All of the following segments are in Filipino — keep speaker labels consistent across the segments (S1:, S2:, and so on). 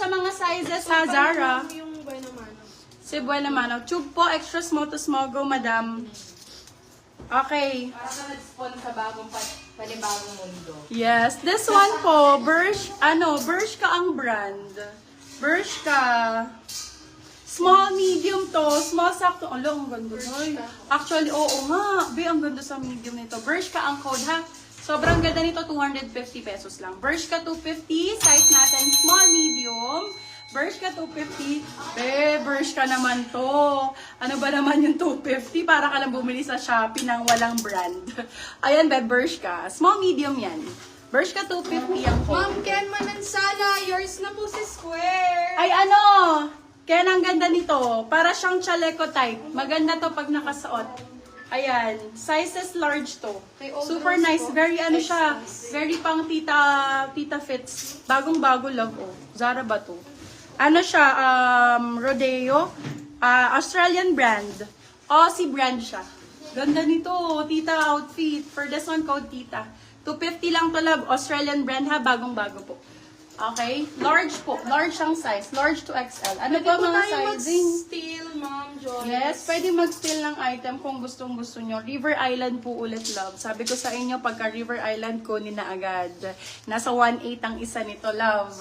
S1: sa mga sizes ha, Zara.
S2: Yung Bueno Mano.
S1: Si Buena Mano. Tube po, extra small to small. Go, madam. Okay.
S3: Para ka nag-spawn sa panibagong mundo.
S1: Yes. This one po, Bershka ang brand. Bershka. Small, medium to. Small, sakto. Alo, ang ganda. Actually, oo nga. Be, ang ganda sa medium nito. Bershka ang code, ha? Sobrang ganda nito, 250 pesos lang. Bershka 250, size natin, small, medium. Bershka 250. Bershka naman to. Ano ba naman yung 250? Para ka lang bumili sa Shopee ng walang brand. Ayan, Bershka. Small, medium yan. Bershka 250 ang code.
S2: Ma'am Ken Manansala, yours na po si Square.
S1: Ay, ano? Kaya ang ganda nito. Para siyang chaleco type. Maganda to pag nakasuot. Ayan. Sizes large to. Super nice. Very ano siya. Very pang tita fits. Bagong-bago love, oh. Zara ba to? Ano siya? Rodeo. Australian brand. Aussie brand siya. Ganda nito. Tita outfit. For this one, code tita. 250 lang to, love. Australian brand ha. Bagong-bago po. Okay? Large po. Large ang size. Large to XL. Ano pa mga sizing?
S2: Steel, Ma'am Joy.
S1: Yes, pwede mag-steal ng item kung gustong-gusto nyo. River Island po ulit, love. Sabi ko sa inyo, pagka River Island, kunin na agad. Nasa 1,800 ang isa nito, love.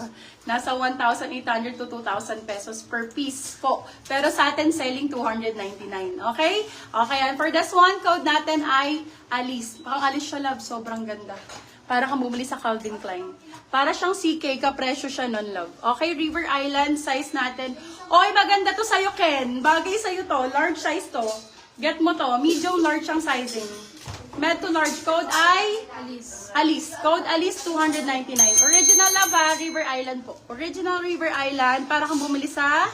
S1: Nasa 1,800 to 2,000 pesos per piece po. Pero sa atin, selling 299. Okay? Okay, and for this one, code natin ay Alice. Pang Alice siya, love. Sobrang ganda. Para kang bumili sa Calvin Klein. Para siyang CK, kapresyo siya nun, love. Okay, River Island, size natin. Oy, maganda to sa'yo, Ken. Bagay sa'yo to. Large size to. Get mo to. Medium, large ang sizing. Med to large. Code ay?
S2: Alice.
S1: Alice. Code Alice, 299. Original love, ha? River Island po. Original River Island. Para kang bumili sa,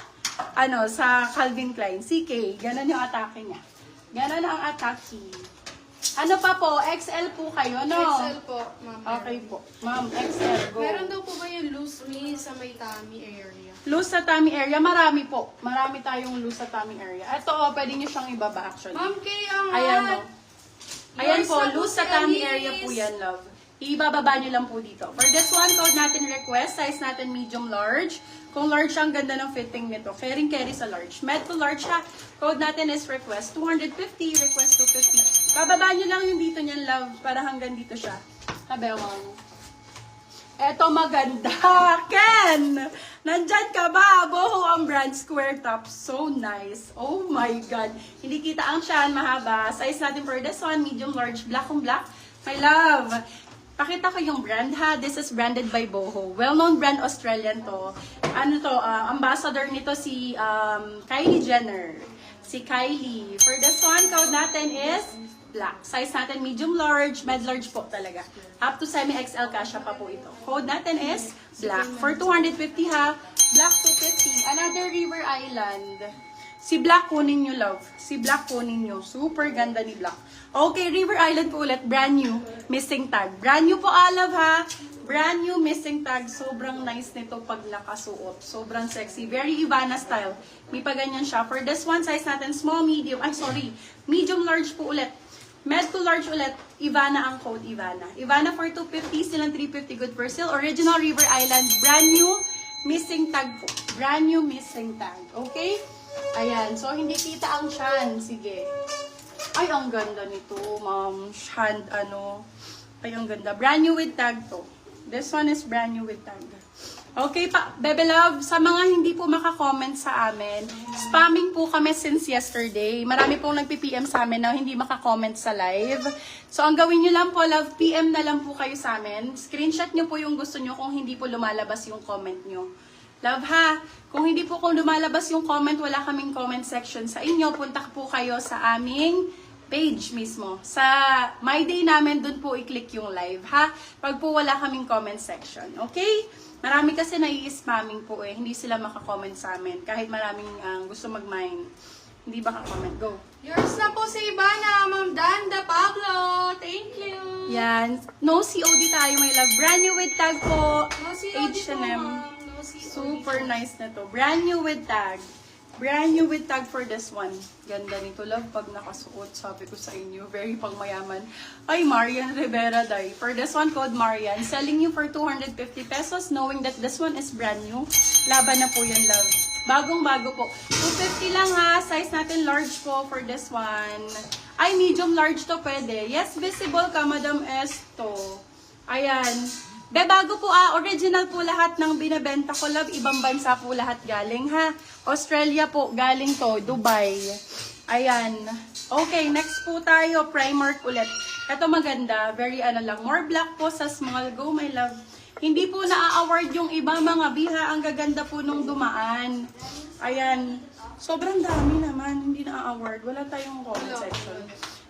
S1: sa Calvin Klein. CK. Ganon yung atake niya. Ganon ang atake. Ano pa po? XL po kayo, no?
S2: XL po, Ma'am.
S1: Okay po. Ma'am, XL. Go.
S2: Meron daw po ba yung loose me sa may tummy area?
S1: Loose sa tummy area, marami po. Marami tayong loose sa tummy area. Ito, pwede nyo siyang ibaba actually.
S2: Ma'am Kay, ang
S1: Ayan po. Ayan
S2: Yours
S1: po,
S2: na po
S1: loose
S2: si
S1: sa tummy
S2: Alice.
S1: area po yan, love. Ibababa nyo lang po dito. For this one, code natin request, size natin medium large. Kung large, ang ganda ng fitting nito. Carry sa large. Med to large ha. Code natin is request 250, request 250. Bababa nyo lang yung dito niyan, love, para hanggang dito siya. Kabewang. Eto maganda. Ken! Nandyan ka ba? Boho ang brand square top. So nice. Oh my God. Hindi kita ang siyan, mahaba. Size natin for this one, medium large, black on black. My love. Pakita ko yung brand ha. This is branded by Boho. Well-known brand, Australian to. Ano to? Ambassador nito si Kylie Jenner. Si Kylie. For this one, code natin is black. Size natin medium large, med large po talaga. Up to semi-XL kasha pa po ito. Code natin is black. For 250 ha. Black 250. Another River Island. Si Black kunin nyo, love. Si Black kunin nyo. Super ganda ni Black. Okay, River Island po ulit. Brand new. Missing tag. Brand new po, love, ha. Brand new missing tag. Sobrang nice nito pag nakasuot. Sobrang sexy. Very Ivana style. May pa ganyan siya. For this one, size natin, small, medium. Ay, sorry. Medium, large po ulit. Med to large ulit. Ivana ang code, Ivana. Ivana for 250, silang 350. Good for sale. Original River Island. Brand new missing tag po. Brand new missing tag. Okay? Ayan. So, hindi kita ang shan. Sige. Ay, ang ganda nito, ma'am. Shan, Ay, ang ganda. Brand new with tag to. This one is brand new with tag. Okay, Bebe Love, sa mga hindi po makakomment sa amin, spamming po kami since yesterday. Marami pong nagpi-PM sa amin na hindi makakomment sa live. So, ang gawin nyo lang po, Love, PM na lang po kayo sa amin. Screenshot nyo po yung gusto nyo kung hindi po lumalabas yung comment nyo. Love ha, kung hindi po kung lumalabas yung comment, wala kaming comment section sa inyo, punta po kayo sa aming page mismo. Sa My Day namin, dun po i-click yung live ha, pag po wala kaming comment section. Okay? Marami kasi nai-spamming po hindi sila makakomment sa amin. Kahit maraming gusto mag-mine, hindi makakomment. Go!
S2: Yours na po si Ivana, Ma'am Danda Pablo. Thank you.
S1: Yan. No COD tayo, my love. Brand new with tag po.
S2: No COD po,
S1: H&M.
S2: ma'am. No COD.
S1: Super nice na to. Brand new with tag. Brand new with tag for this one. Ganda nito, love, pag nakasuot. Sabi ko sa inyo, very pangmayaman. Ay, Marian Rivera, day. For this one, code Marian. Selling you for 250 pesos, knowing that this one is brand new. Laban na po yan, love. Bagong-bago po. 250 lang ha. Size natin large po for this one. Ay, medium large to pwede. Yes, visible ka, Madam Esto. Ayan. Be, bago po original po lahat ng binebenta ko, love. Ibang bansa po lahat galing, ha. Australia po, galing to. Dubai. Ayan. Okay, next po tayo. Primark ulit. Ito maganda. Very lang. More black po sa small. Go, my love. Hindi po na-award yung iba mga biha. Ang gaganda po nung dumaan. Ayan. Sobrang dami naman. Hindi na-award. Wala tayong comment section.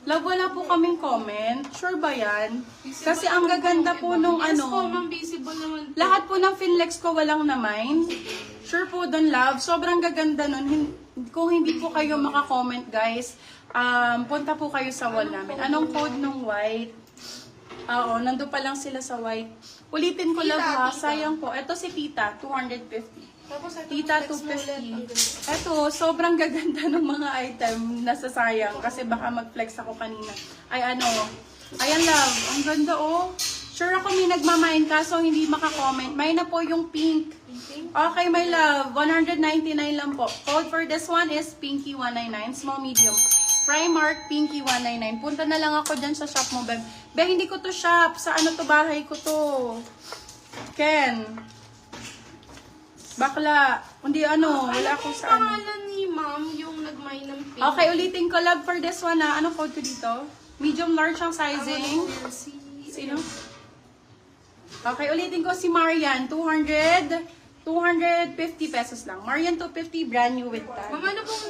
S1: Love, wala po kaming comment. Sure ba yan? Kasi ang gaganda po nung
S2: Yes po,
S1: ano.
S2: ma'am, visible naman po.
S1: Lahat po ng Finlex ko walang na-mine. Sure po dun, love. Sobrang gaganda nun. Kung hindi po kayo maka-comment, guys, punta po kayo sa wall namin. Anong code nung white? Oo, nandun pa lang sila sa white. Ulitin ko, love, ha. Sayang po. Ito si Tita, 250.
S2: Tapos ito,
S1: Tita,
S2: flex mo ulit. Ang
S1: 250.
S2: ganda.
S1: Eto, sobrang gaganda ng mga item. Nasasayang kasi baka mag-flex ako kanina. Ay, ano. Ayan, love. Ang ganda, oh. Sure ako may nagmamine kaso hindi maka-comment. May na po yung pink. Okay, my love. 199 lang po. Code for this one is Pinky199. Small, medium. Primark, Pinky199. Punta na lang ako dyan sa shop mo, beb. Be, hindi ko to shop. Sa ano to, bahay ko to. Ken. Bakla. Hindi ano, wala ako
S2: Yung
S1: sa ano.
S2: pangalan ni ma'am, yung nagmay ng pink.
S1: Okay, ulitin ko, love, for this one na. Anong code ko dito? Medium, large ang sizing. Sino? Okay, ulitin ko si Marian. 250 pesos lang. Marian 250, brand new with tag.
S2: Ma'am, ano pong